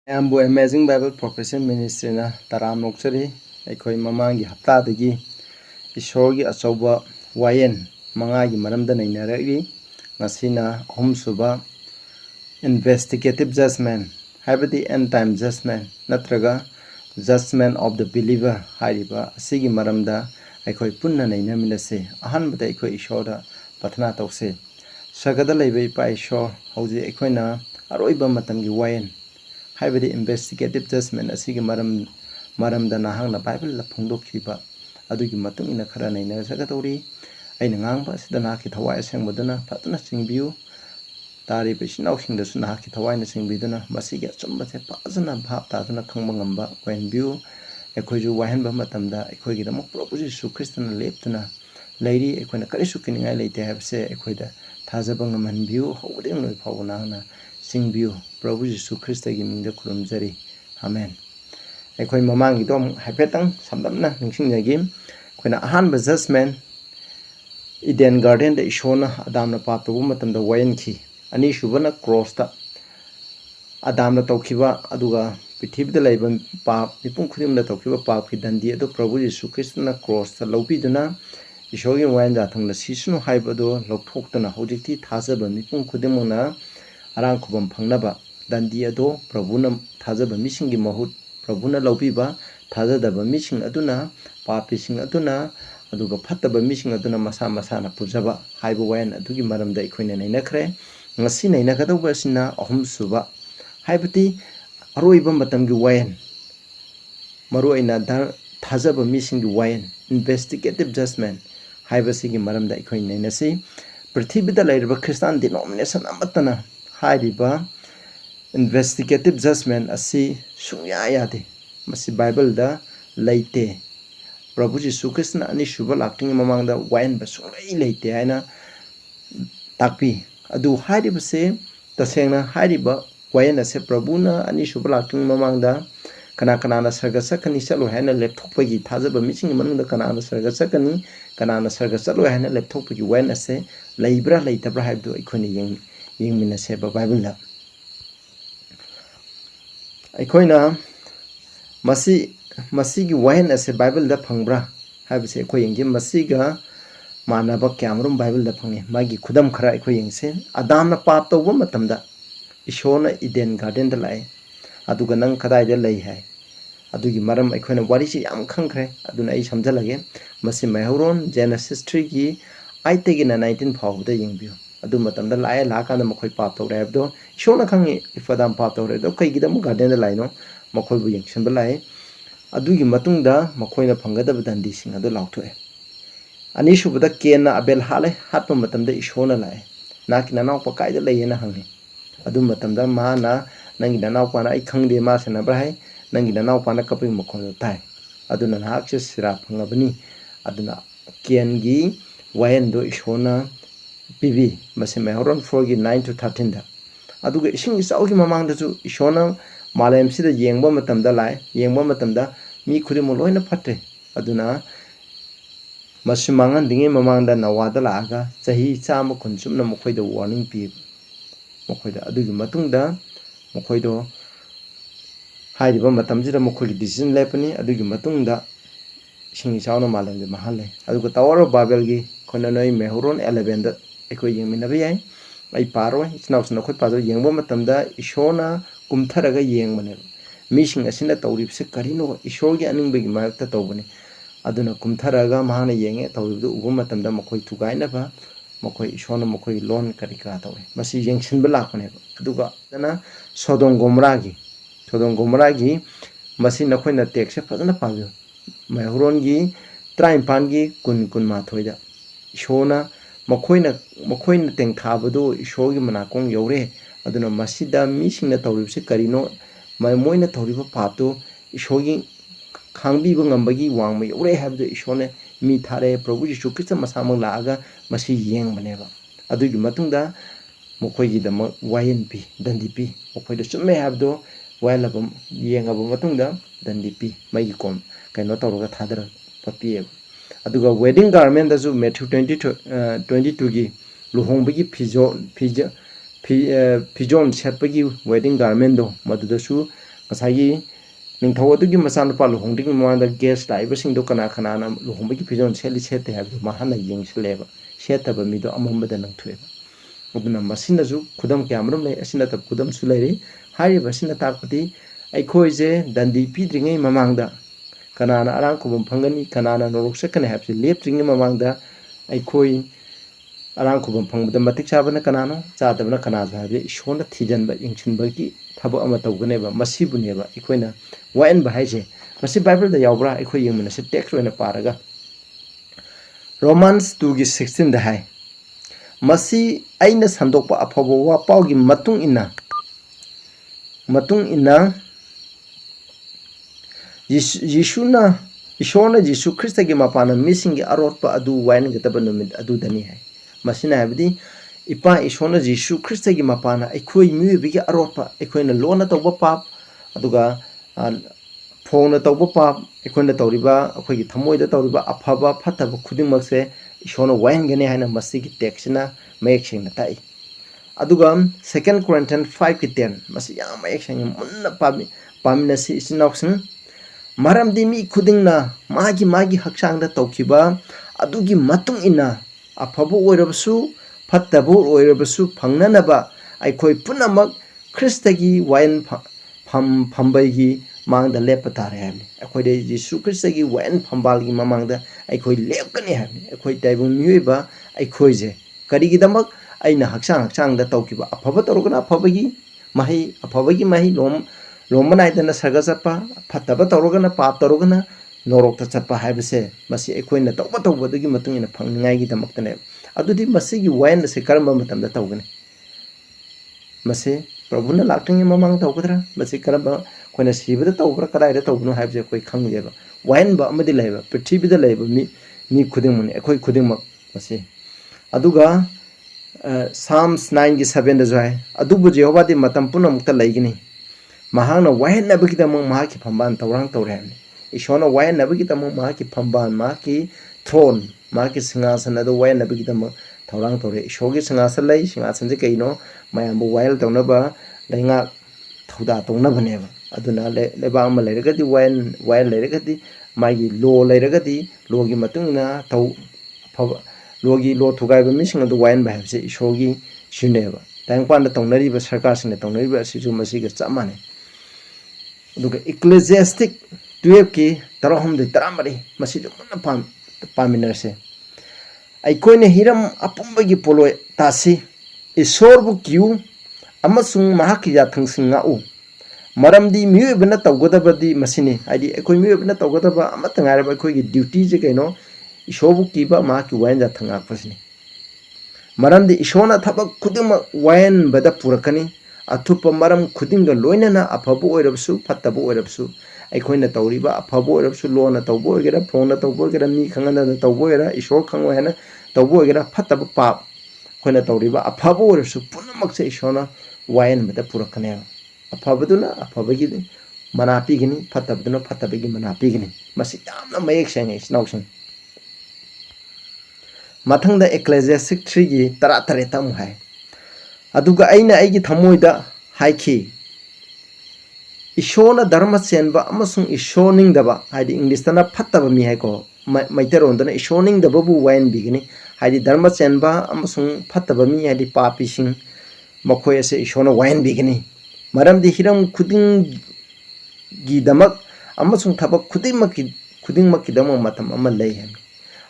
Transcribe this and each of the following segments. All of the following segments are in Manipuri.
Ambu Amazing Bible Profession Ministry na taram nokchari aikoi mamangi hapta dagi ishorgi achoba wayen mangagi maramda nainaragi ngasina ahumsuba investigative judgment habadi end time judgment natraga judgment of the believer hariba asigi maramda aikoi punna nainaminase ahanbada aikoi ishora pathana tawse sagada leiba ipa ishor hauji aikoina aroiba matamgi wayen हाइबदी investigative judgment asigi maramda nahangna Bible la phongdokhiba adugi matung ina khara naina sagatori aina ngangba sida nahki thawai asengmaduna phatna singbiu tari pesinaw singdasu nahki thawai na singbiduna masigi achumbase phajana bhab taduna khangba ngamba wenbiu ekhoju wahenba matamda ekhoigi dam Probable Jesu Christna leptuna leiri ekhoina karisu kiningai leite habse ekhoida thajaba ngamanbiu howdeng noi phawna na singbiu Probable Jesu Christa gi mingda khurumjari amen ekhoi mamangi dom haipetang samdamna ningsingjagi khoina ahanba judgment Eden Garden da ishona adamna paptabu matamda wayenki ani shubana cross ta adamna tawkhiba aduga pithibida laiba pap mipum khudimna tawkhiba pap ki dandi adu Probable Jesu Christna cross ta lobiduna ishogi wayen jathangna sisunu haibado lokthokduna hojikti thajaba mipum khudimna arang khubam phangnaba dandi ado Prabhuna thajaba mising mahut Prabhuna laubiba thajadaba mising aduna papising aduna aduga phattaba mising aduna masa masana pujaba haiba wayan adugi maramda ikhoina nainakhre ngasi nainakadauba sina ahumsuba haibati aroiba matamgi wayan maruaina thajaba mising wayan investigative judgment haiba sigi maramda ikhoina nainasi prithibida lairba Christian denomination amatana hariba investigative judgment asi sungya yade masi Bible da leite Prabhu Jesu Christna ani shuba lakting mamangda wayen ba sungai leite haina takpi adu hariba se tasengna hariba wayen ase Prabhu na ani shuba lakting mamangda kana na sarga sakani chalo haina lepthokpagi thajaba mising manungda kana na sarga sakani kana na sarga chalo haina lepthokpagi wayen ase leibra leitabra haibdo ikhoni yengmina seba Bible la aikoina masigi wahen ase Bible da phangbra habise akoi yengje masiga manaba kyamrum Bible da phangni magi khudam khara akoi yengse adamna pap tawba matamda ishona Eden Garden da lai aduga nang khadai da lei hai adugi maram aikoina wari si yam khangkhre aduna ai samjalage masi mahauron Genesis 3 gi 8 tegi na 19 phawda yengbiu adu matamda lae lakana makhoi pap tawre abdo shona khangi ifadam pap tawre do kaigidam garden da laino makhoi bu yengsan ba lae adugi matungda makhoina phangadaba dandi sing adu lauthoe ani shubada kena Abel hale hatpa matamda ishona lae naki nanaw pa kaida layena hangi adu matamda mana nangi nanaw pa na ai khangde ma sena brai nangi nanaw pa na kaping makhon tai aduna hakse sira phangabani aduna kengi wayendo ishona PV mase mehoron 4 gi 9 to 13 da aduga ising isaugi mamang da ju ishona malem sida yengba matamda lai yengba matamda mi khurimo loina phatte aduna masimangan dinge mamang da nawada laaga chahi chama khunchumna mokhoida warning pi mokhoida adugi matungda mokhoido haidiba matamjira mokhoidi decision lepani adugi matungda ising isauna malem de mahale aduga Tower of Babel gi khona noi mehoron 11 da ekoi yengmina bayai ai paroi snausna khoi pajo yengba matamda ishona kumtharaga yengmane mising asina tawribse karino ishorgi aningbegi mayakta tawbane aduna kumtharaga mahana yenge tawribdu ubu matamda makhoi thugaina ba makhoi ishona makhoi lon karika tawe masi yengsinba lakane aduga dana Sodom Gomorrha gi masi nakhoina tekse fajana pajo mahrongi traimpangi kun mathoida ishona makhoina tengthabado ishorgi manakong yore aduna masida misingna tawribse karino moina tawriba papto ishorgi khangbiba ngambagi wangma yore habdo ishone mi thare Prabhu Jesu Christa masamang laaga masi yengbaneba adugi matungda mokhoigi da wayen pi dandi pi mokhoida chumme habdo wailabam yengaba matungda dandi pi magi kom kaino tawraga thadara papi aduga wedding garment da ju Matthew 22 gi luhongbagi fijon setpagi wedding garment do madudasu ꯉꯁꯥꯏꯒꯤ ꯅꯤꯡꯊꯧ ꯑꯗꯨꯒꯤ ꯃꯆꯥꯅꯨꯄꯥ ꯂꯨꯍꯣꯡꯗ꯭ꯔꯤꯉꯩ ꯃꯃꯥꯡꯗ ꯒꯦꯁ ꯂꯥꯛꯏꯕꯁꯤꯡꯗꯣ ꯀꯅꯥꯅ ꯂꯨꯍꯣꯡꯕꯒꯤ ꯐꯤꯖꯣꯜ ꯁꯦꯠꯂꯤ ꯁꯦꯠꯇꯦ ꯍꯥꯏꯕꯗꯨ ꯃꯥ ꯍꯥꯟꯅ ꯌꯦꯡꯁꯤꯜꯂꯦꯕ ꯁꯦꯠꯇꯕ ꯃꯤꯗꯣ ꯑꯃꯝꯕꯗ ꯅꯪꯊꯣꯛꯑꯦꯕ ꯑꯗꯨꯅ ꯃꯁꯤꯅꯁꯨ ꯈꯨꯗꯝ ꯀꯌꯥꯃꯔꯨꯝ ꯂꯩ ꯑꯁꯤ ꯅꯠꯇꯕ ꯈꯨꯗꯝꯁꯨ ꯂꯩꯔꯤ ꯍꯥꯏꯔꯤꯕ ꯑꯁꯤꯅ ꯇꯥꯛꯄꯗꯤ ꯑꯩꯈꯣꯏꯁꯦ ꯗꯟꯗꯤ ꯄꯤꯗ꯭ꯔꯤꯉꯩ ꯃꯃꯥꯡꯗ ꯀꯅꯥꯅ ꯑꯔꯥꯡ ꯈꯨꯕꯝ ꯐꯪꯒꯅꯤ ꯀꯅꯥꯅ ꯅꯣꯔꯣꯛ ꯆꯠꯀꯅꯤ ꯍꯥꯏꯕꯁꯤ ꯂꯦꯞꯇ꯭ꯔꯤꯉꯩ ꯃꯃꯥꯡꯗ ꯑꯩꯈꯣꯏ ꯑꯔꯥꯡ ꯈꯨꯕꯝ ꯐꯪꯕꯗ ꯃꯇꯤꯛ ꯆꯥꯕꯅ ꯀꯅꯥꯅꯣ ꯆꯥꯗꯕꯅ ꯀꯅꯥꯁꯨ ꯍꯥꯏꯕꯁꯤ ꯏꯁꯣꯔꯅ ꯊꯤꯖꯤꯟꯕ ꯌꯦꯡꯁꯤꯟꯕꯒꯤ ꯊꯕꯛ ꯑꯃ ꯇꯧꯒꯅꯦꯕ ꯃꯁꯤꯕꯨꯅꯦꯕ ꯑꯩꯈꯣꯏꯅ ꯋꯥꯌꯦꯟꯕ ꯍꯥꯏꯁꯦ ꯃꯁꯤ ꯕꯥꯏꯕꯜꯗ ꯌꯥꯎꯕ꯭ꯔꯥ ꯑꯩꯈꯣꯏ ꯌꯦꯡꯃꯤꯟꯅꯁꯤ ꯇꯦꯛꯁ ꯑꯣꯏꯅ ꯄꯥꯔꯒ ꯔꯣꯃꯥꯟꯁ 2:16ꯗ ꯍꯥꯏ ꯃꯁꯤ ꯑꯩꯅ ꯁꯟꯗꯣꯛꯄ ꯑꯐꯕ ꯋꯥꯄꯥꯎꯒꯤ ꯃꯇꯨꯡ ꯏꯟꯅ ꯏꯁꯣꯔꯅ ꯌꯤꯁꯨ ꯈ꯭ꯔꯤꯁꯇꯒꯤ ꯃꯄꯥꯟꯅ ꯃꯤꯁꯤꯡꯒꯤ ꯑꯔꯣꯠꯄ ꯑꯗꯨ ꯋꯥꯌꯦꯟꯒꯗꯕ ꯅꯨꯃꯤꯠ ꯑꯗꯨꯗꯅꯤ ꯍꯥꯏ ꯃꯁꯤꯅ ꯍꯥꯏꯕꯗꯤ ꯏꯄꯥ ꯏꯁꯣꯔꯅ ꯌꯤꯁꯨ ꯈ꯭ꯔꯤꯁꯇꯒꯤ ꯃꯄꯥꯟꯅ ꯑꯩꯈꯣꯏ ꯃꯤꯑꯣꯏꯕꯒꯤ ꯑꯔꯣꯠꯄ ꯑꯩꯈꯣꯏꯅ ꯂꯣꯟꯅ ꯇꯧꯕ ꯄꯥꯞ ꯑꯗꯨꯒ ꯐꯣꯡꯅ ꯇꯧꯕ ꯄꯥꯞ ꯑꯩꯈꯣꯏꯅ ꯇꯧꯔꯤꯕ ꯑꯩꯈꯣꯏꯒꯤ ꯊꯃꯣꯏꯗ ꯇꯧꯔꯤꯕ ꯑꯐꯕ ꯐꯠꯇꯕ ꯈꯨꯗꯤꯡꯃꯛꯁꯦ ꯏꯁꯣꯔꯅ ꯋꯥꯌꯦꯟꯒꯅꯤ ꯍꯥꯏꯅ ꯃꯁꯤꯒꯤ ꯇꯦꯛꯁꯁꯤꯅ ꯃꯌꯦꯛ ꯁꯦꯡꯅ ꯇꯥꯛꯏ ꯑꯗꯨꯒ 2 Corinthians 5:10 ꯃꯁꯤ ꯌꯥꯝ ꯃꯌꯦꯛ ꯁꯦꯡꯅ ꯃꯨꯟꯅ ꯄꯥꯃꯤꯟꯅꯁꯤ ꯏꯆꯤꯟ ꯏꯅꯥꯎꯁꯤꯡ ꯃꯔꯝꯗꯤ ꯃꯤ ꯈꯨꯗꯤꯡꯅ ꯃꯥꯒꯤ ꯍꯛꯆꯥꯡꯗ ꯇꯧꯈꯤꯕ ꯑꯗꯨꯒꯤ ꯃꯇꯨꯡ ꯏꯟꯅ ꯑꯐꯕ ꯑꯣꯏꯔꯕꯁꯨ ꯐꯠꯇꯕ ꯑꯣꯏꯔꯕꯁꯨ ꯐꯪꯅꯅꯕ ꯑꯩꯈꯣই ꯄꯨꯝꯅꯃꯛ ꯈ꯭ꯔꯤꯁꯇꯒꯤ ꯋꯥꯌꯦꯟ ꯐꯝꯕꯩꯒꯤ ꯃꯥꯡꯗ ꯂꯦꯞꯄ ꯇꯥꯔꯦ ꯍꯥꯏꯕꯅꯤ ꯑꯩꯈꯣꯏꯗ ꯌꯤꯁꯨ ꯈ꯭ꯔꯤꯁꯇꯒꯤ ꯋꯥꯌꯦꯟ ꯐꯝꯕꯥꯜꯒꯤ ꯃꯃꯥꯡꯗ ꯑꯩꯈꯣꯏ ꯂꯦꯞꯀꯅꯤ ꯍꯥꯏꯕꯅꯤ ꯑꯩꯈꯣꯏ ꯇꯥꯏꯕꯪ ꯃꯤꯑꯣꯏꯕ ꯑꯩꯈꯣꯏꯁꯦ ꯀꯔꯤꯒꯤꯗꯃꯛ ꯑꯩꯅ ꯍꯛꯆꯥꯡꯗ ꯇꯧꯈꯤꯕ ꯑꯐꯕ ꯇꯧꯔꯒꯅ ꯑꯐꯕꯒꯤ ꯃꯍꯩ ꯂꯣꯝꯕ ꯅꯥꯏꯗꯅ ꯁꯔꯒ ꯆꯠꯄ ꯐꯠꯇꯕ ꯇꯧꯔꯒꯅ ꯄꯥꯞ ꯇꯧꯔꯒꯅ ꯅꯣꯔꯣꯛꯇ ꯆꯠꯄ ꯍꯥꯏꯕꯁꯦ ꯃꯁꯤ ꯑꯩꯈꯣꯏꯅ ꯇꯧꯕꯗꯨꯒꯤ ꯃꯇꯨꯡ ꯏꯟꯅ ꯐꯪꯅꯤꯡꯉꯥꯏꯒꯤꯗꯃꯛꯇꯅꯦꯕ ꯑꯗꯨꯗꯤ ꯃꯁꯤꯒꯤ ꯋꯥꯌꯦꯟ ꯑꯁꯤ ꯀꯔꯝꯕ ꯃꯇꯝꯗ ꯇꯧꯒꯅꯤ ꯃꯁꯤ ꯄ꯭ꯔꯚꯨꯅ ꯂꯥꯛꯇ꯭ꯔꯤꯉꯩ ꯃꯃꯥꯡꯗ ꯇꯧꯒꯗ꯭ꯔꯥ ꯃꯁꯤ ꯀꯔꯝꯕ ꯑꯩꯈꯣꯏꯅ ꯁꯤꯕꯗ ꯇꯧꯕ꯭ꯔꯥ ꯀꯗꯥꯏꯗ ꯇꯧꯕꯅꯣ ꯍꯥꯏꯕꯁꯦ ꯑꯩꯈꯣꯏ ꯈꯪꯗꯦꯕ ꯋꯥꯌꯦꯟꯕ ꯑꯃꯗꯤ ꯂꯩꯕ ꯄ꯭ꯔꯤꯊꯤꯕꯤꯗ ꯂꯩꯕ ꯃꯤ ꯈꯨꯗꯤꯡꯃꯛꯅꯤ ꯑꯩꯈꯣꯏ ꯈꯨꯗꯤꯡꯃꯛ ꯃꯁꯤ ꯑꯗꯨꯒ Psalms 9:7ꯗꯁꯨ ꯍꯥꯏ ꯑꯗꯨꯕꯨ ꯌꯦꯍꯣꯋꯥꯗꯤ ꯃꯇꯝ ꯄꯨꯝꯅꯃꯛꯇ ꯂꯩꯒꯅꯤ ꯃꯍꯥꯛꯅ ꯋꯥꯌꯦꯟꯅꯕꯒꯤꯗꯃꯛ ꯃꯍꯥꯛꯀꯤ ꯐꯝꯕꯥꯜ ꯊꯧꯔꯥꯡ ꯇꯧꯔꯦ ꯍꯥꯏꯕꯅꯤ ꯏꯁꯣꯔꯅ ꯋꯥꯌꯦꯟꯅꯕꯒꯤꯗꯃꯛ ꯃꯍꯥꯛꯀꯤ ꯐꯝꯕꯥꯜ ꯃꯍꯥꯛꯀꯤ ꯊ꯭ꯔꯣꯟ ꯃꯍꯥꯛꯀꯤ ꯁꯤꯡꯍꯥꯁꯟ ꯑꯗꯨ ꯋꯥꯌꯦꯟꯅꯕꯒꯤꯗꯃꯛ ꯊꯧꯔꯥꯡ ꯇꯧꯔꯦ ꯏꯁꯣꯔꯒꯤ ꯁꯤꯡꯍꯥꯁꯟ ꯂꯩ ꯁꯤꯡꯍꯥꯁꯟꯁꯦ ꯀꯩꯅꯣ ꯃꯌꯥꯝꯕꯨ ꯋꯥꯌꯦꯜ ꯇꯧꯅꯕ ꯂꯩꯉꯥꯛ ꯊꯧꯗꯥ ꯇꯧꯅꯕꯅꯦꯕ ꯑꯗꯨꯅ ꯂꯩꯕꯥꯛ ꯑꯃ ꯂꯩꯔꯒꯗꯤ ꯋꯥꯌꯦꯜ ꯂꯩꯔꯒꯗꯤ ꯃꯥꯒꯤ ꯂꯣ ꯂꯩꯔꯒꯗꯤ ꯂꯣꯒꯤ ꯃꯇꯨꯡ ꯏꯟꯅ ꯂꯣ ꯊꯨꯒꯥꯏꯕ ꯃꯤꯁꯤꯡ ꯑꯗꯨ ꯋꯥꯌꯦꯟꯕ ꯍꯥꯏꯕꯁꯦ ꯏꯁꯣꯔꯒꯤ ꯁꯤꯅꯦꯕ ꯇꯥꯏꯕꯪꯄꯥꯟꯗ ꯇꯧꯅꯔꯤꯕ ꯁꯔꯀꯥꯔꯁꯤꯡꯅ ꯇꯧꯅꯔꯤꯕ ꯑꯁꯤꯁꯨ ꯃꯁꯤꯒ ꯆꯞ ꯃꯥꯟꯅꯩ ꯑꯗꯨꯒ Ecclesiastic 12:13 ꯃꯁꯤꯁꯨ ꯃꯨꯟꯅ ꯄꯥꯃꯤꯟꯅꯔꯁꯦ ꯑꯩꯈꯣꯏꯅ ꯍꯤꯔꯝ ꯑꯄꯨꯝꯕꯒꯤ ꯄꯣꯂꯣꯏ ꯇꯥꯁꯤ ꯏꯁꯣꯔꯕꯨ ꯀꯤꯌꯨ ꯑꯃꯁꯨꯡ ꯃꯍꯥꯛꯀꯤ ꯌꯥꯊꯪꯁꯤꯡ ꯉꯥꯛꯎ ꯃꯔꯝꯗꯤ ꯃꯤꯑꯣꯏꯕꯅ ꯇꯧꯒꯗꯕꯗꯤ ꯃꯁꯤꯅꯤ ꯍꯥꯏꯗꯤ ꯑꯩꯈꯣꯏ ꯃꯤꯑꯣꯏꯕꯅ ꯇꯧꯒꯗꯕ ꯑꯃꯠꯇ ꯉꯥꯏꯔꯕ ꯑꯩꯈꯣꯏꯒꯤ ꯗ꯭ꯌꯨꯇꯤꯁꯦ ꯀꯩꯅꯣ ꯏꯁꯣꯔꯕꯨ ꯀꯤꯕ ꯃꯍꯥꯛꯀꯤ ꯋꯥꯌꯦꯟ ꯌꯥꯊꯪ ꯉꯥꯛꯄꯁꯤꯅꯤ ꯃꯔꯝꯗꯤ ꯏꯁꯣꯔꯅ ꯊꯕꯛ ꯈꯨꯗꯤꯡꯃꯛ ꯋꯥꯌꯦꯟꯕꯗ ꯄꯨꯔꯛꯀꯅꯤ ꯑꯊꯨꯞꯄ ꯃꯔꯝ ꯈꯨꯗꯤꯡꯒ ꯂꯣꯏꯅꯅ ꯑꯐꯕ ꯑꯣꯏꯔꯕꯁꯨ ꯐꯠꯇꯕ ꯑꯣꯏꯔꯕꯁꯨ ꯑꯩꯈꯣꯏꯅ ꯇꯧꯔꯤꯕ ꯑꯐꯕ ꯑꯣꯏꯔꯕꯁꯨ ꯂꯣꯟꯅ ꯇꯧꯕ ꯑꯣꯏꯒꯦꯔꯥ ꯐꯣꯡꯅ ꯇꯧꯕ ꯑꯣꯏꯒꯦꯔꯥ ꯃꯤ ꯈꯪꯍꯟꯗꯅ ꯇꯧꯕ ꯑꯣꯏꯒꯦꯔꯥ ꯏꯁꯣꯔ ꯈꯪꯉꯣꯏ ꯍꯥꯏꯅ ꯇꯧꯕ ꯑꯣꯏꯒꯦꯔꯥ ꯐꯠꯇꯕ ꯄꯥꯞ ꯑꯩꯈꯣꯏꯅ ꯇꯧꯔꯤꯕ ꯑꯐꯕ ꯑꯣꯏꯔꯁꯨ ꯄꯨꯝꯅꯃꯛꯁꯦ ꯏꯁꯣꯔꯅ ꯋꯥꯌꯦꯟꯕꯗ ꯄꯨꯔꯛꯀꯅꯦꯕ ꯑꯐꯕꯗꯨꯅ ꯑꯐꯕꯒꯤ ꯃꯅꯥ ꯄꯤꯒꯅꯤ ꯐꯠꯇꯕꯗꯨꯅ ꯐꯠꯇꯕꯒꯤ ꯃꯅꯥ ꯄꯤꯒꯅꯤ ꯃꯁꯤ ꯌꯥꯝꯅ ꯃꯌꯦꯛ ꯁꯦꯡꯉꯦ ꯏꯆꯤꯟꯅꯥꯎꯁꯤꯡ ꯃꯊꯪꯗ Ecclesiastic 3:13 ꯑꯃꯨꯛ ꯍꯥꯏ ꯑꯗꯨꯒ ꯑꯩꯅ ꯑꯩꯒꯤ ꯊꯃꯣꯏꯗ ꯍꯥꯏꯈꯤ ꯏꯁꯣꯔꯅ ꯙꯔꯃ ꯆꯦꯟꯕ ꯑꯃꯁꯨꯡ ꯏꯁꯣꯔ ꯅꯤꯡꯗꯕ ꯍꯥꯏꯗꯤ ꯏꯪꯂꯤꯁꯇꯅ ꯐꯠꯇꯕ ꯃꯤ ꯍꯥꯏꯀꯣ ꯃꯩꯇꯩꯔꯣꯟꯗꯅ ꯏꯁꯣꯔ ꯅꯤꯡꯗꯕꯕꯨ ꯋꯥꯌꯦꯟꯕꯤꯒꯅꯤ ꯍꯥꯏꯗꯤ ꯙꯔꯃ ꯆꯦꯟꯕ ꯑꯃꯁꯨꯡ ꯐꯠꯇꯕ ꯃꯤ ꯍꯥꯏꯗꯤ ꯄꯥꯄꯤꯁꯤꯡ ꯃꯈꯣꯏ ꯑꯁꯦ ꯏꯁꯣꯔꯅ ꯋꯥꯌꯦꯟꯕꯤꯒꯅꯤ ꯃꯔꯝꯗꯤ ꯍꯤꯔꯝ ꯈꯨꯗꯤꯡꯒꯤꯗꯃꯛ ꯑꯃꯁꯨꯡ ꯊꯕꯛ ꯈꯨꯗꯤꯡꯃꯛꯀꯤꯗꯃꯛ ꯃꯇꯝ ꯑꯃ ꯂꯩ ꯍꯥꯏꯕꯅꯤ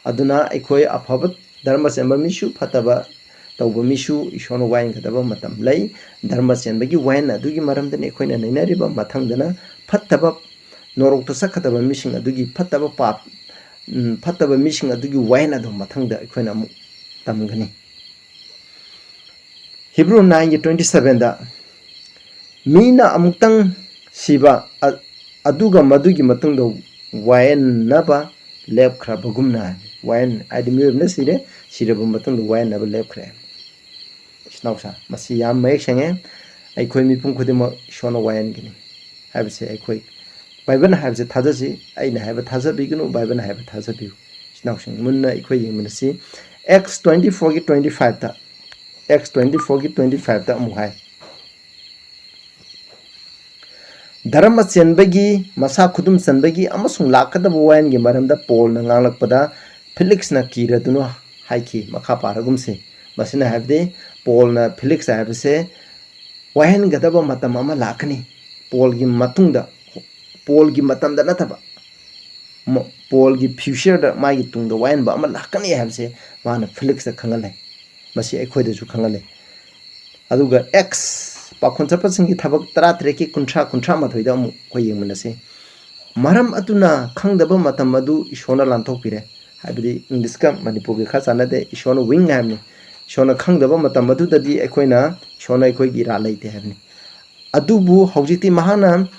ꯑꯗꯨꯅ ꯑꯩꯈꯣꯏ ꯑꯐꯕ ꯙꯔꯃ ꯆꯦꯟꯕ ꯃꯤꯁꯨ ꯐꯠꯇꯕ ꯇꯧꯕ ꯃꯤꯁꯨ ꯏꯁꯣꯔꯅ ꯋꯥꯌꯦꯟꯒꯗꯕ ꯃꯇꯝ ꯂꯩ ꯙꯔꯃ ꯆꯦꯟꯕꯒꯤ ꯋꯥꯌꯦꯟ ꯑꯗꯨꯒꯤ ꯃꯔꯝꯗꯅꯤ ꯑꯩꯈꯣꯏꯅ ꯅꯩꯅꯔꯤꯕ ꯃꯊꯪꯗꯅ ꯐꯠꯇꯕ ꯅꯣꯔꯣꯛꯇ ꯆꯠꯀꯗꯕ ꯃꯤꯁꯤꯡ ꯑꯗꯨꯒꯤ ꯐꯠꯇꯕ ꯃꯤꯁꯤꯡ ꯑꯗꯨꯒꯤ ꯋꯥꯌꯦꯟ ꯑꯗꯨ ꯃꯊꯪꯗ ꯑꯩꯈꯣꯏꯅ ꯑꯃꯨꯛ ꯇꯝꯒꯅꯤ Hebrew 9:27ꯗ ꯃꯤꯅ ꯑꯃꯨꯛꯇꯪ ꯁꯤꯕ ꯑꯗꯨꯒ ꯃꯗꯨꯒꯤ ꯃꯇꯨꯡꯗ ꯋꯥꯌꯦꯟꯅꯕ ꯂꯦꯞꯈ꯭ꯔꯕꯒꯨꯝꯅ ꯋꯥꯌꯦꯟ ꯍꯥꯏꯗꯤ ꯃꯤꯑꯣꯏꯕꯅ ꯁꯤꯔꯕ ꯃꯇꯨꯡꯗ ꯋꯥꯌꯦꯟꯅꯕ ꯂꯦꯞꯈ꯭ꯔꯦ ꯏꯆꯤꯟꯅꯥꯎꯁꯥ ꯃꯁꯤ ꯌꯥꯝ ꯃꯌꯦꯛ ꯁꯦꯡꯉꯦ ꯑꯩꯈꯣꯏ ꯃꯤꯄꯨꯝ ꯈꯨꯗꯤꯡꯃꯛ ꯏꯁꯣꯔꯅ ꯋꯥꯌꯦꯟꯒꯅꯤ ꯍꯥꯏꯕꯁꯦ ꯑꯩꯈꯣꯏ ꯕꯥꯏꯕꯜꯅ ꯍꯥꯏꯕꯁꯦ ꯊꯥꯖꯁꯤ ꯑꯩꯅ ꯍꯥꯏꯕ ꯊꯥꯖꯕꯤꯒꯅꯨ ꯕꯥꯏꯕꯜꯅ ꯍꯥꯏꯕ ꯊꯥꯖꯕꯤꯌꯨ ꯏꯆꯤꯟꯅꯥꯎꯁꯤꯡ ꯃꯨꯟꯅ ꯑꯩꯈꯣꯏ ꯌꯦꯡꯃꯤꯟꯅꯁꯤ Acts 24:25 ꯑꯃꯨꯛ ꯍꯥꯏ Dharma Chenbagi, Masa Kudum Sanbagi, Amasung Lakada Wayan Gimaram Paul Nangalakpada, Felix na Kira Duno Haiki, Makaparagumse, Masina have they, Paul na Felix I have to say, Wayan Gadaba Matamama Lakani, Paul Gim Matunda, Paul Gim Matam the Nataba, Paul Gim Future the Maitung the Wayan Bama Lakani have say, Mana Felix the Kangale, Masi Equated to Kangale. Aduga X Pakonchapa Singi Tabak Traki Contra Mathida Koymanase. Maram Atuna Kangdaba Matamadu Ishona Lantopire. I believe in this camp Manipuka Sanade Ishona Wing Hamni. Shona Kangdaba Matamadu the Equina, Shona Equira late heaven. Adubu Hojiti Mahana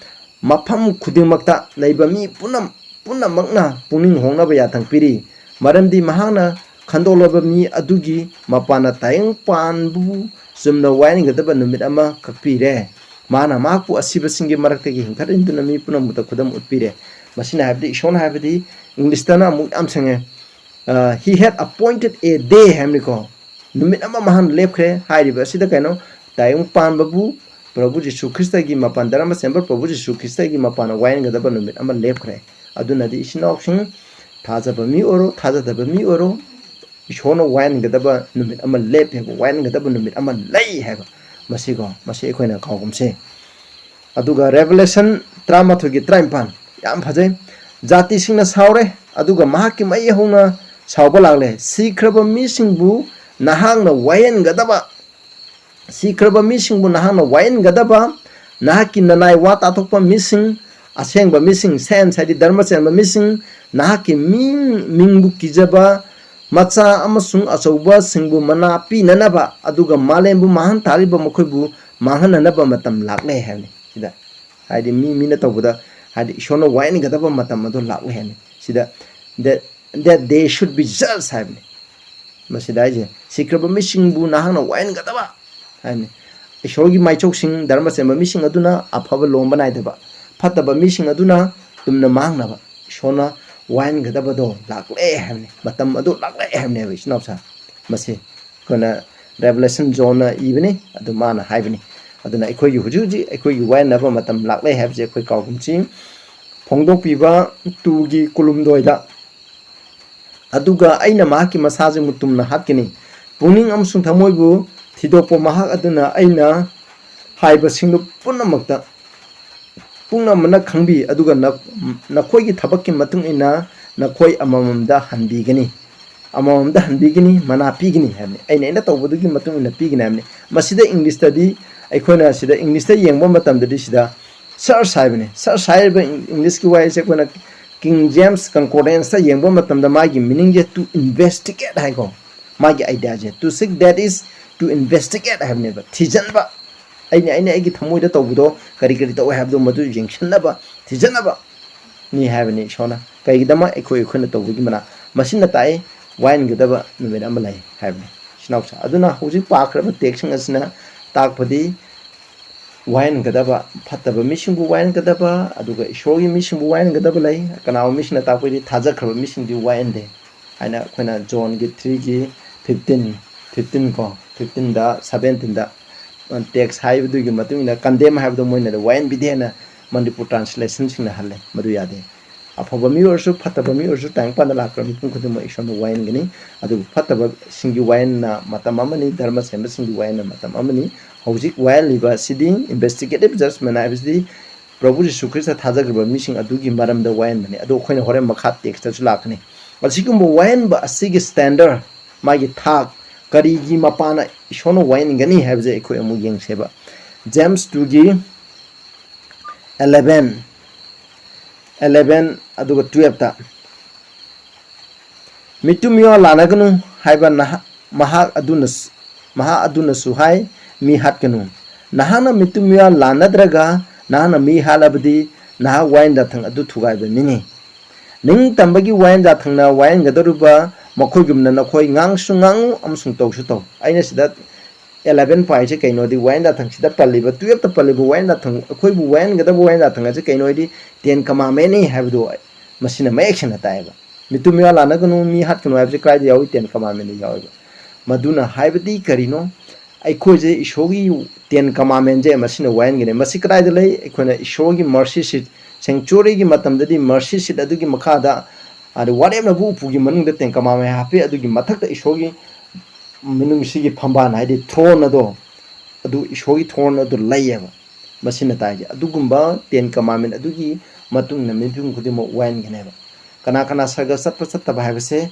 Mapam Kudimakta Laibami Puna Magna Puning Hona Bayatang Piri. Maram di Mahana Kandolaba mi Adugi Mapana Tayang Panbu. Sumna Wayan Gadaba Numidama Kapire, Mana Maku Asibasingi Marakaki, Karintunami Punamuta Kudam Utpire. Machine have the Shon have the Englistana Amsange. He had appointed a day Hamrico. Numidama Mahan Lepre, High University Kano, Tayung Pan Babu, Prabuji Sukistagi Mapandarama Semper, Prabuji Sukistagi Mapana, Wayan Gadaba Numidama Lepre. Aduna the Ishin option, Tazabami Oro, Tazabami Oro. Ishona wine Gadaba Numit Ama Lep, wine Gadaba Numit Ama Lay have Masigo, Masikoina Kogumse. Aduga Revelation Trama to get Trampan, Yampaze, Zati Sina Saure, Aduga Mahaki Mayahuna, Saubalale, see Krabba missing boo, Nahanga Wayan Gadaba, see Krabba missing boo Nahanga Wayan Gadaba, Nahaki Nanai Wat Atopa missing, Asengba missing, Sans had the Dharmasamba missing, Nahaki Mingbu Kijaba. Matsa amasung asoba singbu mana pi nanaba aduga malembu mahan taliba mokoibu mahan nanaba matam lakle hane sida haidi mina tawbuda haidi shona wain gadaba matam adu lakle hane sida that they should be judged hane masida je sikraba missingbu nahana wain gadaba hane ishogi maichok sing dharma sema missing aduna afaba lomba naidaba fataba missing aduna tumna mangnaba shona Wine Gadabado, Lak Eham, Matamado, Lak Eham, which Nopsa, Masi, Gonna Revelation Zona evening, at the Mana Hibini, at the Niko Yuji, Equi wine never Matam Lak have the quick album team, Pondo Piva, Tugi Kulumdoida Aduga, Aina Maki Masazi Mutum Hakini, Puning Amsung Tamoibu, Tidopo Mahak Aduna, Aina, Hiber Single Punamakta. Puna mana khangbi aduga nakoi gi thabakki matung ina nakoi amamamda hanbigani mana pigini hamni aina tawbudu gi matung ina pigini hamni masida english study aikoina sida english ta yengba matam da sida search haibani search haiba english ki wai se koina king james concordance ta yengba matam da magi meaning je to investigate haigo magi idea je to seek that is to investigate hamni ba thijanba I Tamu the Tobudo, Karikito have the Madu Junction Naba, Tijanaba. Ni have any Shona, Kaidama, Equi Kunata, Machina Tai, Wine Gadaba, Numedamalay, have me. Schnauzer. Aduna, who's Parker, but taking us na, Takpadi, Wine Gadaba, Pataba mission wine Gadaba, Aduga, show you mission wine Gadabalay, can our mission attack with Tazaka mission the wine day. I know when I John get 3G, 15 go, 15 da, 17 da. Text high with you, Matuna, condemn have the money, the wine bidena, Mandipu translations in the Halle, Maduyade. A Pabami or so, Patabami or so, Tank Panalakram, continuation of wine guinea, Adu Pataba singi wine, Matamamani, Dharmas and singi wine, Matamamani, Hosic while liver sitting, investigative judgment, I was the Probable Sukrisa Tazagaba missing Adugi Madam the wine money, Adu Queen Horem Makat text as Lakni. But Sikumbo wine, but a sig standard, my talk. Karigi Mapana Shono wine gani have the equamu yang seba. James 2G 11 aduga 12 ta. Mitumio lanaganu haiba maha aduna suhai mi hatkanu. Nahana mitumio lanadraga nahana mi halabdi naha wine datang adu tugai mini. Ning tambagi wine datang na wine gadaruba Makogumna Nakoi Ngang Sungang Amsung Tosuto. I know that 11 Pai Kano, the wine that thanks the Paliba, 12 the Palibu wine that Koi wine, get the wine that as a Kanoidi, 10 Kamamani have do Machina Maction at Iva. Mitumia Lanagano, me had to have the cry the out 10 Kamamani, however. Maduna Hibadi Carino, ꯑꯩꯈꯣꯏꯁꯦ ꯏꯁꯣꯔꯒꯤ ꯇꯦꯟ ꯀꯃꯥꯟꯃꯦꯟꯁꯦ ꯃꯁꯤꯅ ꯋꯥꯌꯦꯟꯒꯅꯤ ꯃꯁꯤ ꯀꯗꯥꯏꯗ ꯂꯩ ꯑꯩꯈꯣꯏꯅ ꯏꯁꯣꯔꯒꯤ ꯃꯔꯁꯤ ꯁꯤꯠ ꯁꯦꯡꯆꯨꯔꯤꯒꯤ ꯃꯇꯝꯗꯗꯤ ꯃꯔꯁꯤ ꯁꯤꯠ ꯑꯗꯨꯒꯤ ꯃꯈꯥꯗ ꯑꯗ ꯋꯥꯔꯦꯞꯅꯕꯨ ꯎꯄꯨꯒꯤ ꯃꯅꯨꯡꯗ ꯇꯦꯟ ꯀꯃꯥꯟꯃꯦꯟ ꯍꯥꯞꯄꯤ ꯑꯗꯨꯒꯤ ꯃꯊꯛꯇ ꯏꯁꯣꯔꯒꯤ ꯃꯅꯨꯡꯁꯤꯒꯤ ꯐꯝꯕꯥꯟ ꯍꯥꯏꯗꯤ ꯊ꯭ꯔꯣꯟ ꯑꯗꯣ ꯑꯗꯨ ꯏꯁꯣꯔꯒꯤ ꯊ꯭ꯔꯣꯟ ꯑꯗꯨ ꯂꯩꯌꯦꯕ ꯃꯁꯤꯅ ꯇꯥꯏꯁꯦ ꯑꯗꯨꯒꯨꯝꯕ ꯇꯦꯟ ꯀꯃꯥꯟꯃꯦꯟ ꯑꯗꯨꯒꯤ ꯃꯇꯨꯡꯗ ꯃꯤꯄꯨꯝ ꯈꯨꯗꯤꯡꯃꯛ ꯋꯥꯌꯦꯟꯒꯅꯦꯕ ꯀꯅꯥ ꯀꯅꯥ ꯁꯔꯒ ꯆꯠꯄ ꯆꯠꯇꯕ ꯍꯥꯏꯕꯁꯦ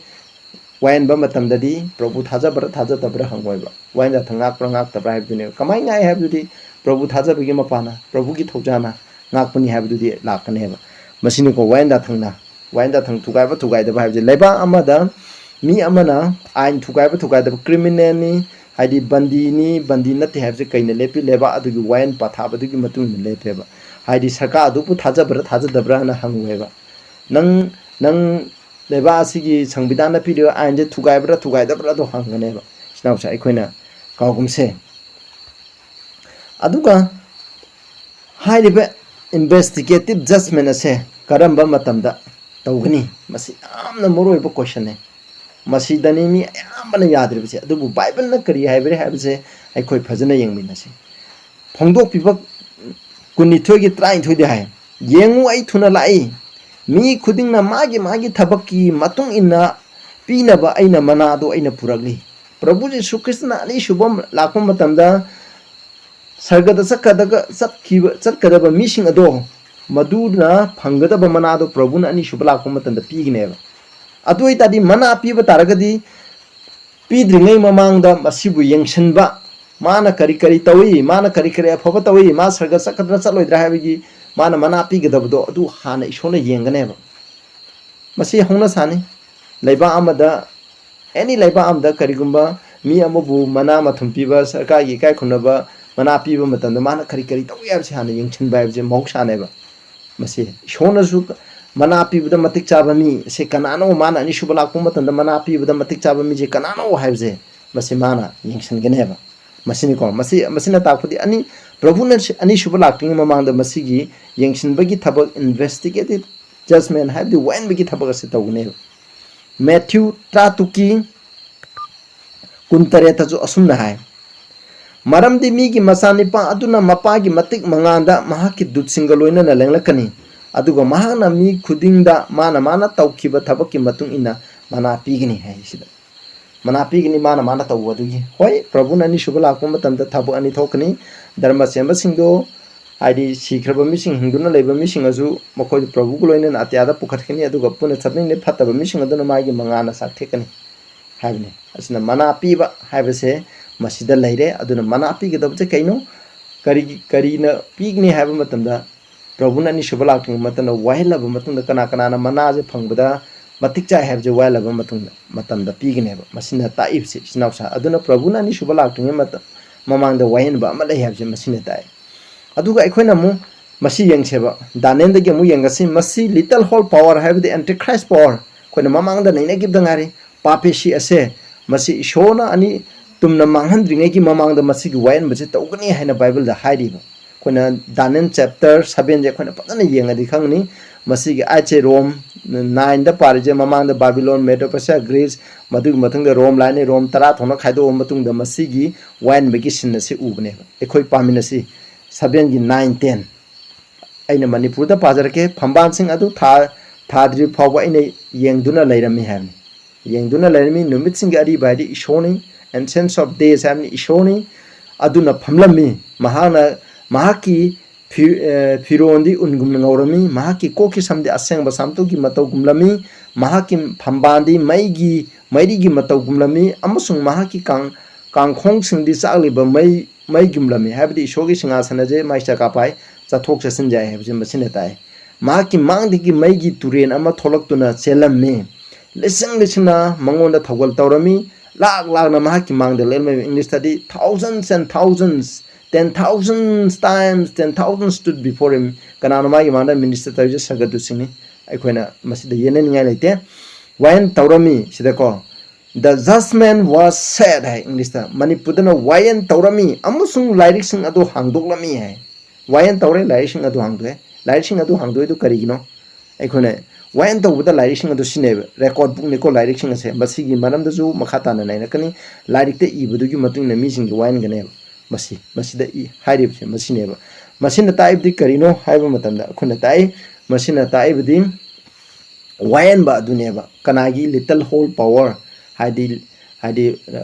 ꯋꯥꯌꯦꯟꯕ ꯃꯇꯝꯗꯗꯤ ꯄ꯭ꯔꯚꯨ ꯊꯥꯖꯕ꯭ꯔꯥ ꯊꯥꯖꯗꯕ꯭ꯔꯥ ꯍꯪꯉꯣꯏꯕ ꯋꯥꯌꯦꯟꯖꯥꯊꯪ ꯉꯥꯛꯄ꯭ꯔꯥ ꯉꯥꯛꯇꯕ꯭ꯔꯥ ꯍꯥꯏꯕꯗꯨꯅꯦꯕ ꯀꯃꯥꯏꯅ ꯉꯥꯛꯑꯦ ꯍꯥꯏꯕꯗꯨꯗꯤ ꯄ꯭ꯔꯚꯨ ꯊꯥꯖꯕꯒꯤ ꯃꯄꯥꯅ ꯄ꯭ꯔꯚꯨꯒꯤ ꯊꯧꯖꯥꯅ ꯉꯥꯛꯄꯅꯤ ꯍꯥꯏꯕꯗꯨꯗꯤ ꯂꯥꯛꯀꯅꯦꯕ ꯃꯁꯤꯅꯤꯀꯣ ꯋꯥꯌꯦꯟꯖꯥꯊꯪ ꯊꯨꯒꯥꯏꯕ ꯊꯨꯒꯥꯏꯗꯕ ꯍꯥꯏꯕꯁꯦ ꯂꯩꯕꯥꯛ ꯑꯃꯗ ꯃꯤ ꯑꯃꯅ ꯑꯥꯏꯟ ꯊꯨꯒꯥꯏꯕ ꯊꯨꯒꯥꯏꯗꯕ ꯀ꯭ꯔꯤꯃꯤꯅꯦꯜꯅꯤ ꯍꯥꯏꯗꯤ ꯕꯟꯗꯤ ꯅꯠꯇꯦ ꯍꯥꯏꯕꯁꯦ ꯀꯩꯅ ꯂꯦꯞꯄꯤ ꯂꯩꯕꯥꯛ ꯑꯗꯨꯒꯤ ꯋꯥꯌꯦꯟ ꯄꯊꯥꯕꯗꯨꯒꯤ ꯃꯇꯨꯡ ꯏꯟꯅ ꯂꯦꯞꯄꯦꯕ ꯍꯥꯏꯗꯤ ꯁꯔꯀꯥꯔ ꯑꯗꯨꯕꯨ ꯊꯥꯖꯕ꯭ꯔꯥ ꯊꯥꯖꯗꯕ꯭ꯔꯥꯅ ꯍꯪꯉꯣꯏꯕ ꯅꯪ ꯂꯩꯕꯥꯛ ꯑꯁꯤꯒꯤ ꯁꯪꯕꯤꯙꯥꯟꯅ ꯄꯤꯔꯤꯕ ꯑꯥꯏꯟꯁꯦ ꯊꯨꯒꯥꯏꯕ꯭ꯔꯥ ꯊꯨꯒꯥꯏꯗꯕ꯭ꯔꯥ ꯑꯗꯣ ꯍꯪꯒꯅꯦꯕ ꯁꯤꯅꯥꯎꯁꯦ ꯑꯩꯈꯣꯏꯅ ꯀꯥꯎꯒꯨꯝꯁꯦ ꯑꯗꯨꯒ ꯍꯥꯏꯔꯤꯕ investigative judgment ꯑꯁꯦ ꯀꯔꯝꯕ ꯃꯇꯝꯗ ꯇꯧꯒꯅꯤ ꯃꯁꯤ ꯌꯥꯝꯅ ꯃꯔꯨꯑꯣꯏꯕ ꯀ꯭ꯋꯦꯁꯟꯅꯦ ꯃꯁꯤꯗꯅꯤ ꯃꯤ ꯑꯌꯥꯝꯕꯅ ꯌꯥꯗ꯭ꯔꯤꯕꯁꯦ ꯑꯗꯨꯕꯨ ꯕꯥꯏꯕꯜꯅ ꯀꯔꯤ ꯍꯥꯏꯕ꯭ꯔꯦ ꯍꯥꯏꯕꯁꯦ ꯑꯩꯈꯣꯏ ꯐꯖꯅ ꯌꯦꯡꯃꯤꯟꯅꯁꯤ ꯐꯣꯡꯗꯣꯛꯄꯤꯕ 22ꯒꯤ 23ꯗ ꯍꯥꯏ ꯌꯦꯡꯉꯨ ꯑꯩ ꯊꯨꯅ ꯂꯥꯛꯏ ꯃꯤ ꯈꯨꯗꯤꯡꯅ ꯃꯥꯒꯤ ꯊꯕꯛꯀꯤ ꯃꯇꯨꯡ ꯏꯟꯅ ꯄꯤꯅꯕ ꯑꯩꯅ ꯃꯅꯥꯗꯣ ꯑꯩꯅ ꯄꯨꯔꯛꯂꯤ ꯄ꯭ꯔꯚꯨ ꯖꯤꯁꯨ ꯈ꯭ꯔꯤꯁꯇꯅ ꯑꯅꯤꯁꯨꯕ ꯂꯥꯛꯄ ꯃꯇꯝꯗ ꯁꯔꯒꯗ ꯆꯠꯀꯗꯕ ꯃꯤꯁꯤꯡ ꯑꯗꯣ ꯃꯗꯨꯅ ꯐꯪꯒꯗꯕ ꯃꯅꯥꯗꯣ ꯄ꯭ꯔꯚꯨꯅ ꯑꯅꯤꯁꯨꯕ ꯂꯥꯛꯄ ꯃꯇꯝꯗ ꯄꯤꯒꯅꯦꯕ ꯑꯗꯨ ꯑꯣꯏꯇꯥꯔꯗꯤ ꯃꯅꯥ ꯄꯤꯕ ꯇꯥꯔꯒꯗꯤ ꯄꯤꯗ꯭ꯔꯤꯉꯩ ꯃꯃꯥꯡꯗ ꯃꯁꯤꯕꯨ ꯌꯦꯡꯁꯤꯟꯕ ꯃꯥꯅ ꯀꯔꯤ ꯇꯧꯏ ꯃꯥꯅ ꯀꯔꯤ ꯑꯐꯕ ꯇꯧꯏ ꯃꯥ ꯁꯔꯒ ꯆꯠꯀꯗ꯭ꯔꯥ ꯆꯠꯂꯣꯏꯗ꯭ꯔꯥ ꯍꯥꯏꯕꯒꯤ ꯃꯥꯅ ꯃꯅꯥ ꯄꯤꯒꯗꯕꯗꯣ ꯑꯗꯨ ꯍꯥꯟꯅ ꯏꯁꯣꯔꯅ ꯌꯦꯡꯒꯅꯦꯕ ꯃꯁꯤ ꯍꯧꯅ ꯁꯥꯅꯤ ꯂꯩꯕꯥꯛ ꯑꯃꯗ ꯑꯦꯅꯤ ꯂꯩꯕꯥꯛ ꯑꯃꯗ ꯀꯔꯤꯒꯨꯝꯕ ꯃꯤ ꯑꯃꯕꯨ ꯃꯅꯥ ꯃꯊꯨꯝ ꯄꯤꯕ ꯁꯔꯀꯥꯔꯒꯤ ꯏꯀꯥꯏ ꯈꯨꯝꯅꯕ ꯃꯅꯥ ꯄꯤꯕ ꯃꯇꯝꯗ ꯃꯥꯅ ꯀꯔꯤ ꯇꯧꯏ ꯍꯥꯏꯕꯁꯤ ꯍꯥꯟꯅ ꯌꯦꯡꯁꯤꯟꯕ ꯍꯥꯏꯕꯁꯦ ꯃꯍꯧꯁꯥꯅꯦꯕ ꯃꯁꯤ ꯏꯁꯣꯔꯅꯁꯨ ꯃꯅꯥ ꯄꯤꯕꯗ ꯃꯇꯤꯛ ꯆꯥꯕ ꯃꯤ ꯁꯦ ꯀꯅꯥꯅꯣ ꯃꯥꯅ ꯑꯅꯤꯁꯨꯕ ꯂꯥꯛꯄ ꯃꯇꯝꯗ ꯃꯅꯥ ꯄꯤꯕꯗ ꯃꯇꯤꯛ ꯆꯥꯕ ꯃꯤꯁꯦ ꯀꯅꯥꯅꯣ ꯍꯥꯏꯕꯁꯦ ꯃꯁꯤ ꯃꯥꯅ ꯌꯦꯡꯁꯤꯟꯒꯅꯦꯕ ꯃꯁꯤꯅꯤꯀꯣ ꯃꯁꯤꯅ ꯇꯥꯛꯄꯗꯤ ꯄ꯭ꯔꯚꯨꯅ ꯑꯅꯤꯁꯨꯕ ꯂꯥꯛꯇ꯭ꯔꯤꯉꯩ ꯃꯃꯥꯡꯗ ꯃꯁꯤꯒꯤ ꯌꯦꯡꯁꯤꯟꯕꯒꯤ ꯊꯕꯛ investigative judgment ꯍꯥꯏꯕꯗꯤ ꯋꯥꯌꯦꯟꯕꯒꯤ ꯊꯕꯛ ꯑꯁꯤ ꯇꯧꯒꯅꯦꯕ ꯃꯦꯊ꯭ꯌꯨ 32:18ꯇꯁꯨ ꯑꯁꯨꯝꯅ ꯍꯥꯏ ꯃꯔꯝꯗꯤ ꯃꯤꯒꯤ ꯃꯆꯥꯅꯤꯄꯥ ꯑꯗꯨꯅ ꯃꯄꯥꯒꯤ ꯃꯇꯤꯛ ꯃꯉꯥꯟꯗ ꯃꯍꯥꯛꯀꯤ ꯗꯨꯠꯁꯤꯡꯒ ꯂꯣꯏꯅꯅ ꯂꯦꯡꯂꯛꯀꯅꯤ ꯑꯗꯨꯒ ꯃꯍꯥꯛꯅ ꯃꯤ ꯈꯨꯗꯤꯡꯗ ꯃꯥꯅ ꯇꯧꯈꯤꯕ ꯊꯕꯛꯀꯤ ꯃꯇꯨꯡ ꯏꯟꯅ ꯃꯅꯥ ꯄꯤꯒꯅꯤ ꯍꯥꯏꯁꯤꯗ ꯃꯅꯥ ꯄꯤꯒꯅꯤ ꯃꯥꯅ ꯇꯧꯕꯗꯨꯒꯤ ꯍꯣꯏ ꯄ꯭ꯔꯚꯨꯅ ꯑꯅꯤꯁꯨꯕ ꯂꯥꯛꯄ ꯃꯇꯝꯗ ꯊꯕꯛ ꯑꯅꯤ ꯊꯣꯛꯀꯅꯤ ꯙꯔꯃ ꯆꯦꯟꯕꯁꯤꯡꯗꯣ ꯍꯥꯏꯗꯤ ꯁꯤꯈ꯭ꯔꯕ ꯃꯤꯁꯤꯡ ꯍꯤꯡꯗꯨꯅ ꯂꯩꯕ ꯃꯤꯁꯤꯡꯁꯨ ꯃꯈꯣꯏ ꯄ꯭ꯔꯚꯨꯒ ꯂꯣꯏꯅꯅ ꯑꯇꯤꯌꯥꯗ ꯄꯨꯈꯠꯀꯅꯤ ꯑꯗꯨꯒ ꯄꯨꯟꯅ ꯆꯠꯃꯤꯟꯅꯩ ꯐꯠꯇꯕ ꯃꯤꯁꯤꯡ ꯑꯗꯨꯅ ꯃꯥꯒꯤ ꯃꯉꯥꯟꯅ ꯆꯥꯛꯊꯦꯛꯀꯅꯤ ꯍꯥꯏꯕꯅꯤ ꯑꯁꯤꯅ ꯃꯅꯥ ꯄꯤꯕ ꯍꯥꯏꯕꯁꯦ ꯃꯁꯤꯗ ꯂꯩꯔꯦ ꯑꯗꯨꯅ ꯃꯅꯥ ꯄꯤꯒꯗꯕꯁꯦ ꯀꯩꯅꯣ ꯀꯔꯤꯅ ꯄꯤꯒꯅꯤ ꯍꯥꯏꯕ ꯃꯇꯝꯗ ꯄ꯭ꯔꯚꯨꯅ ꯑꯅꯤꯁꯨꯕ ꯂꯥꯛꯇ꯭ꯔꯤꯉꯩ ꯃꯇꯝꯗ ꯋꯥꯌꯦꯜꯂꯕ ꯃꯇꯨꯡꯗ ꯀꯅꯥꯅ ꯃꯅꯥꯁꯦ ꯐꯪꯕꯗ ꯃꯇꯤꯛ ꯆꯥꯏ ꯍꯥꯏꯕꯁꯦ ꯋꯥꯌꯦꯜꯂꯕꯃꯇꯝꯗ ꯄꯤꯒꯅꯦꯕ ꯃꯁꯤꯅ ꯇꯥꯛꯏꯕꯁꯤ ꯏꯆꯤꯟꯅꯥꯎꯁꯥ ꯑꯗꯨꯅ ꯄ꯭ꯔꯚꯨꯅ ꯑꯅꯤꯁꯨꯕ ꯂꯥꯛꯇ꯭ꯔꯤꯉꯩ ꯃꯃꯥꯡꯗ ꯋꯥꯌꯦꯟꯕ ꯑꯃ ꯂꯩ ꯍꯥꯏꯕꯁꯦ ꯃꯁꯤꯅ ꯇꯥꯛꯏ ꯑꯗꯨꯒ ꯑꯩꯈꯣꯏꯅ ꯑꯃꯨꯛ ꯃꯁꯤ ꯌꯦꯡꯁꯦꯕ ꯗꯥꯅꯤꯌꯦꯜꯗꯒꯤ ꯑꯃꯨꯛ ꯌꯦꯡꯒꯁꯤ ꯃꯁꯤ ꯂꯤꯇꯜ ꯍꯣꯜ ꯄꯥꯋꯔ ꯍꯥꯏꯕꯗꯤ ꯑꯦꯟꯇꯤꯈ꯭ꯔꯥꯏꯁ ꯄꯥꯋꯔ ꯑꯩꯈꯣꯏꯅ ꯃꯃꯥꯡꯗ ꯅꯩꯅꯈꯤꯕꯗ ꯉꯥꯏꯔꯤ ꯄꯥꯄꯦꯁꯤ ꯑꯁꯦ ꯃꯁꯤ ꯏꯁꯣꯔꯅ ꯑꯅꯤ ꯇꯨꯝꯅ ꯃꯥꯡꯍꯟꯗ꯭ꯔꯤꯉꯩꯒꯤ ꯃꯃꯥꯡꯗ मसीगी वायनबसे तौगनी है बाइबल हाइरिबो कोना दानियल चैप्टर 7 जे कोना फजन येंगदि खंगनी मसीगी आचे रोम 9 द पारिजे ममांग द बाबिलोन मेडोपेसिया ग्रीस मदुग मथंग रोम लाइने रोम तरा थोना खाइदो मतुंग द मसीगी वाइन बगी सिनसे उबने एखोय पामिनसी 7 गी 9 10 अइना मणिपुर द पाजरके फंबान सिंग अदु थाद्रि फाव अइने येंगदुना लैरमी हैनी येंगदुना लैरमी नुमित सिंग अरि बाइदि इशोनी एंसेंस ऑफ डेज हैनी इशोनी अदुना फमलमी महाना महाकी फिरोंदी उनगुम ngawrami mahaki koki samde asengba samtugi matau gumlami mahaki phambandi maigi matau gumlami amasung mahaki kangkhong singdi chakliba mai gumlami habdi isogi singasana je maisa kapai chathok chasin jai habje masine tai mahaki mangdigi maigi turen ama tholaktuna chelammi lisingna mangonda thogal tawrami lak na mahaki mangde lelme English study thousands and thousands 10,000 times 10,000 stood before him kanana magi manda minister tawje sagadu singni aikoina masida yene ningai leite wayan tawrami sida ko the judgment was said hai English ta manipudana wayan tawrami amusung lyric sing adu hangdoklami hai wayan tawre lyric sing adu hangdoe lyric sing adu hangdoe du karigino aikoina wayan to with the lyricsing of the cinema record book Nico lyricsing as Basigi Madame the Zoo Makatan and Nakani lyric the Eve do you mating the missing the wine ganel Masi the hide Masineva Masina type the Carino Hiva Matanda Kunatai Masina type the wayenba duneba Kanagi little whole power Hadi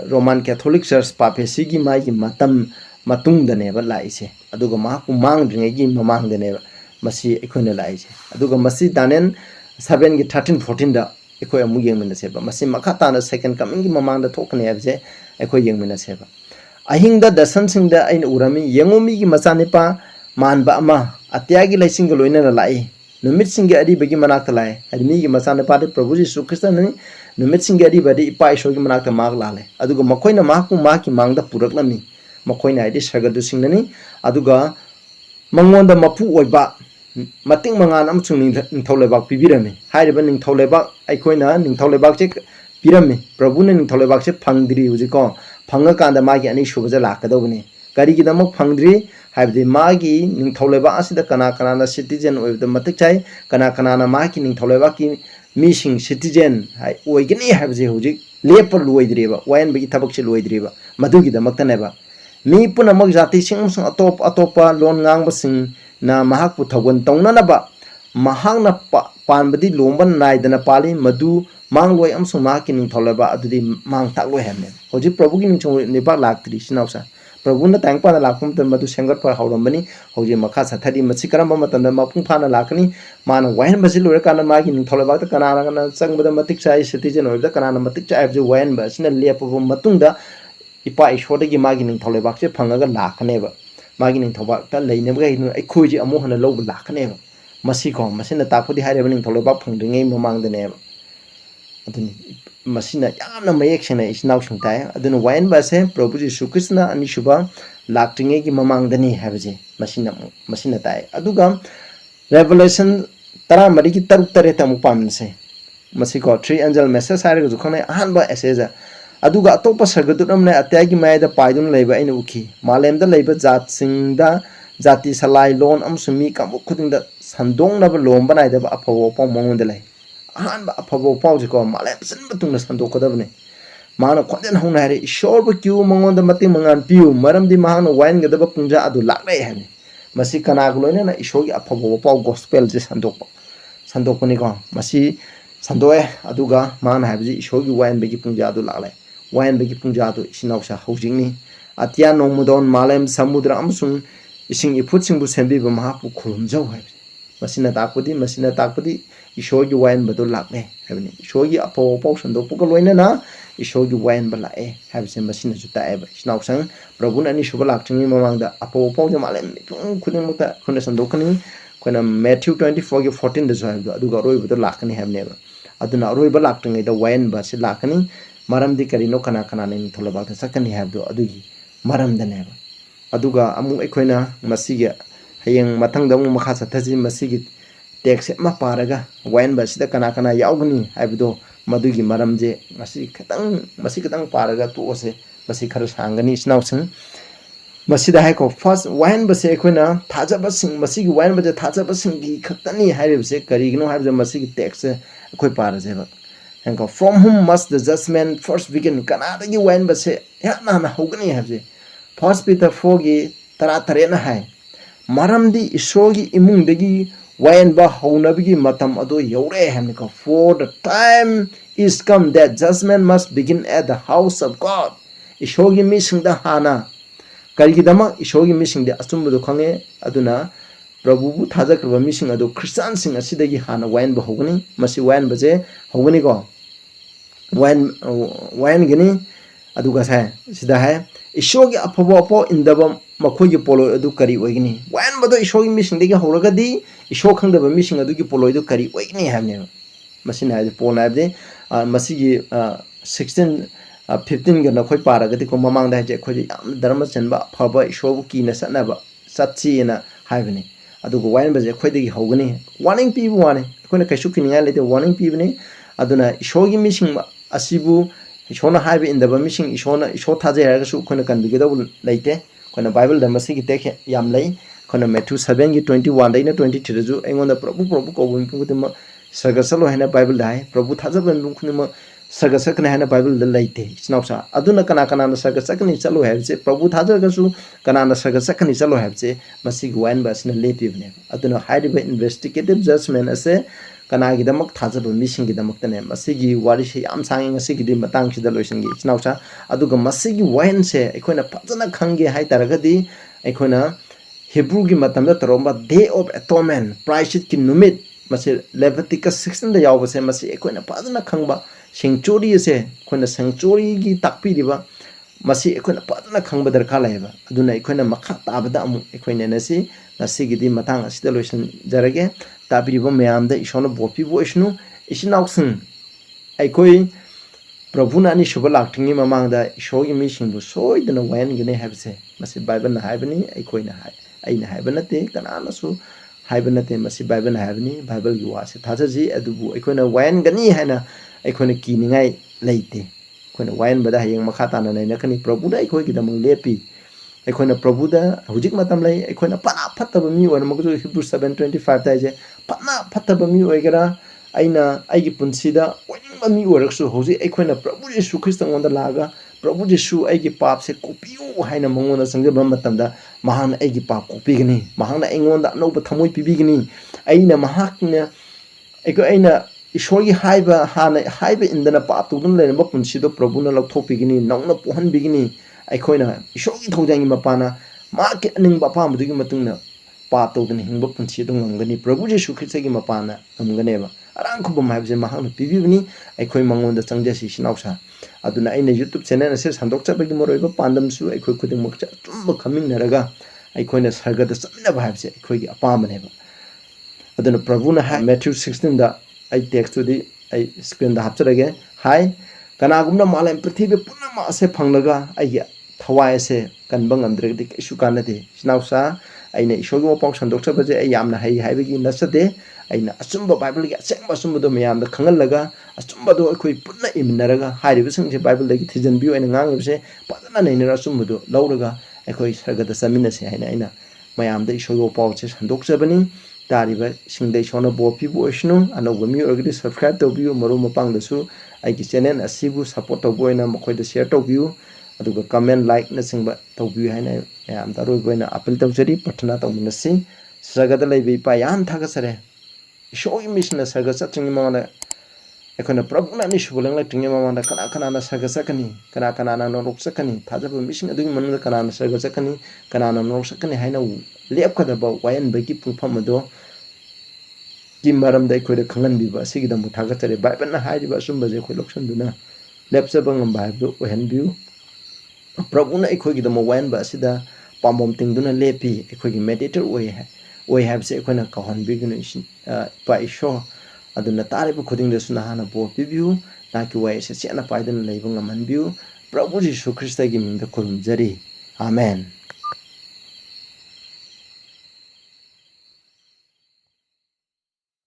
Roman Catholic Church Papesigi Magi Matam Matung the neva lies Aduga Maku Mang Dringi Mamang the neva Masi Equina lies Aduga Masi Danen 7 13 14 da Equa Muyang Minaseba Masi Makatana second coming Mamang the token Evze Equa Yang Minaseba I think that the something that in Urami Yangumi Masanipa Man Bama Atiagi like single in lai no missing Gadi begin Manakalai had me Masanapa Probusi Sukistan no missing Gadi body Pai show Manaka Maglale Aduga Makoina Maku Maki Manga Puraklami Makoina I disagree to Sinani Aduga Mangonda Mapu Oiba Mating Manganam to Tolebak Pibirami High Evening Tolebak Ikoina Ning Tolebak check Pirami Prabun in Tolebak Pangdri Uziko Pangaka the Magi and issue was a Lakadovani Karikidamo Pangdri have the Magi Ning Toleba as the Kanakana citizen with the Matichai Kanakana Maki Ning Tolebaki missing citizen I Oigani have the Hujik Leper Luidriva Wayan Big Tabakshi Luidriva Madugi the Mataneva Me Punamok Zati sings atop atopa lon ngang basing na mahak putagon tongnanaba mahang panbadi lomban naidana pali madu mangloi amsung makining tholeba adudi mang takloi hamne hoji Prabhu gi ningchong nebak laktri sinausa Prabhu na tangpa na lakpum tan madu sengat par haurambani hoji makha sathadi machi karamba matanda mapung phana lakani mana wayan basi lore kana magi ning tholeba ta kana kana changbada matik chai citizen oida kana matik chai abje wayan ba sina lepo matungda ipa ishode gi magi ning tholeba che phangaga lakhaneba Magin Tobak, Lane, I could a mohana low lack never. Masiko, Masina Tapodi had evening Tolobak from the name among the name. Masina Yana my action is now some time. I don't know why by saying Probusi Sukisna and Ishuba lacking among the knee have Masina Tai. Adugam Revelation Tara Mariki Tarutta Mupamse. Masiko, 3 angel messages are to connect a hand by Asseza. Aduga atopa sargadunamne atagi maida paidun leba in uki malemda leba zat singda zati salai lon amsumi kam khudingda sandong naba lom banai da aphawo pau mongonde lai ahan ba aphawo pau jiko malem sin batungna sandok kodabne mana khonden hongna hari ishor ba kyu mongonda mati mangan piu maramdi mahana wain gadaba pungja adu laklai hani masi kana gloina na ishogi aphawo pau gospel je sandok ni ko masi sandoe aduga mana habji ishogi wain begi pungja adu laklai Wayan bagi pungjado isinausa housingni atia nomudon malem samudra amsung ising iput singbu sembi bamahapu khurumjau hai masina takpudi ishogi wayan badu lakne habni ishogi apo pau sando pukal loina na ishogi wayan balae habse masina juta eba isinausang prabun ani shuba lakchingi mamangda apo pau ja malem khudin muta khuna sando kani kona Matthew 24 ge 14 da jaidu aduga Aroiba badu lakani habne ba aduna Aroiba laktingi da wayan ba se lakani Maramdi Karino Kana Kanani Tolabak the second have do Adugi Maram the Neva Aduga Amu Equina Masiga Hayang Matangdamu Makasa Tazi Masigit takes Maparaga Wayan Basida Kanakana Yaugni Abdo Madugi Maramje Masikatang Paraga to Ose Masikaras Hangani Snausen Masida Hako first Wayan Base Equina Tajabasing Masigi Wayan but the Tajabasing Katani Haribse Karigno have the Masigi text Equiparazeva. And go from whom must the judgment first begin? Canada you went but say, Yana Hogani have they. First Peter Fogi Taratarena High. Maramdi Ishogi Imundegi wayenba Honabigi Matam Ado Yore Hamiko. For the time is come that judgment must begin at the house of God. Ishogi missing the Hana. Karigidama Ishogi missing the Astumbu Konge Aduna. Probable Tazakra missing a do Christian sing a Sidagi Hana wine Bahogani, Masi wine Baze, Hogani go. Wine Guinea, Adugas Sidahe, Ishogi Apopo in the Makoyi Polo Edukari Wagini. Wine but Ishogi missing the Horagadi, Ishokang the missing a Duki Polo Edukari Wagini Hamne. Masina the Pol Nabde, Masigi 16 15 Ganakoi Paragatico Mamang the Jakoi Dharmas and Paba Ishoki Nasanaba, Satsi in a Haveni. Adugo wine was a quite hogany, warning people warning, when a Kashukin later warning people, Aduna Ishogi missing Asibu, Ishona Hive in the missing Ishona Ishotaze, when can be get over later, when a Bible the Masiki take Yamlay, when a Metu 7 21 day 22, and on the Probable with the sarga salo haina Bible dai Prabhu thajaban bungkhuni sarga sakne haina Bible da laite chinausa aduna kana kana na sarga sakni chalo habse Prabhu thajaga su kana na sarga sakni chalo habse masig wayenba asna lepibne aduna haidiba investigative judgment ase kana gi damak thajaba missing gi damak tane masigi wari se yam sangi ngasigi di matang sida loisingi chinausa aduga masigi wayen se ekhona phajana khange hai taragadi ekhona Hebrew gi matamda taromba day of atonement priceit ki numit masi Leviticus 16 da yaw se masi ekhona phajana khangba sanctuary se ekhona sanctuary gi takpi diba masi ekhona phajana khangba darkha laiba aduna ekhona makha tabada amu ekhona nasi nasigi di matang asida loisin jarage tabiriba mayamda ishona bopi bo isnu isinauksin ekhoi Prabhu na ani shuba laktingi mamangda ishogi mi singbu soidana wayan gine habse masi Bible na haibani ekhoi na hai aina haibanate kanana su haibanate masi Bible na haibani Bible gi wase thajaji adubu ekhona wayan gani haina ekhona kiningai leite ekhona wayan bada hayeng makha tana naina kani Prabhu da ekhoi gi damang lepi ekhona Prabhu da hujik matam lai ekhona pana phattaba mi wana magju Hebrew 7:25 ta je pana phattaba mi oigara aina aigi punsida oiningba mi oraksu hoji ekhona Prabhu Jesu Christ ngonda laga Prabhu Jesu aigi pap se kopiu haina mangona sangjaba matamda mahana aigi pap kopigini mahana engonda anoba thamoi pibigini aina mahakna eko aina ishorgi haiba hana haiba indana pap tudun lenba punsido Prabhu na laktopigini nauna pohan bigini aikoina ishorgi thaujangi mapana market ning bapa mudugi matungna pap tudun hingba punsido ngangani Prabhu Jesu Christ gi mapana ngamganeba arang khubam haibje mahana pibibini aikoi mangonda changjasi sinausa aduna aina YouTube channel ase sandokchabagi moroiba pandamsu aikoi khudingmak chumba khaminaraga aikoina sargada chamina bhaibse aikoi gi apamaneba aduna Prabhu na Matthew 16 da ai text to di ai screen da hapcharage hai kanagumna malam prithvi punama ase phanglaga ai thawai ase kanba ngamdredi kaisu kanade sinausa aina ishogi mapang sandokchabaje ai yamna hai haibagi nasade aina asumba Bible gi asengba asumba do mayamda khangalaga asumba do akoi punna iminaraga hairiba singje Bible dagi thijanbi oina ngangibse padana nainara asumba do lauraga akoi sargada samina se haina aina mayamda ishogi mapawche sandokchabani tariba singdai sona bopi bu oishnu anoba mi orgidi subscribe tobiu maru mapang dasu aigi channel asibu support toboina makhoi share tobiu aduga comment like na singba tobiu haina yam daroi boina appeal tawjari pathana tawminasi sagada laibi pa yam thaga sare shoyi mission saga chatching mamana ekhona Prabhu na ni shubulang la tinge mamana kana kana na saga sakani kana kana na norok sakani thajaba mission adugi manna kana na saga sakani kana na norok sakani haina lep kada ba wayan bagi pungpham ado kimaram dai khoi da khangan bi ba sigi da mu thaga chare Bible na hai ba sum baje khoi loksan duna lepsa bangam Bible ohen biu Prabhu na khoi gi da mo wayan ba sida pamom ting duna lepi khoi gi meditator oi have se khoi na kahon bi gnu pa isho aduna tare bu khuding da suna hana bo bi biu na ki wai se chena paidan leibang man biu Prabhu Jesu Christ gi ming da khulum jari amen.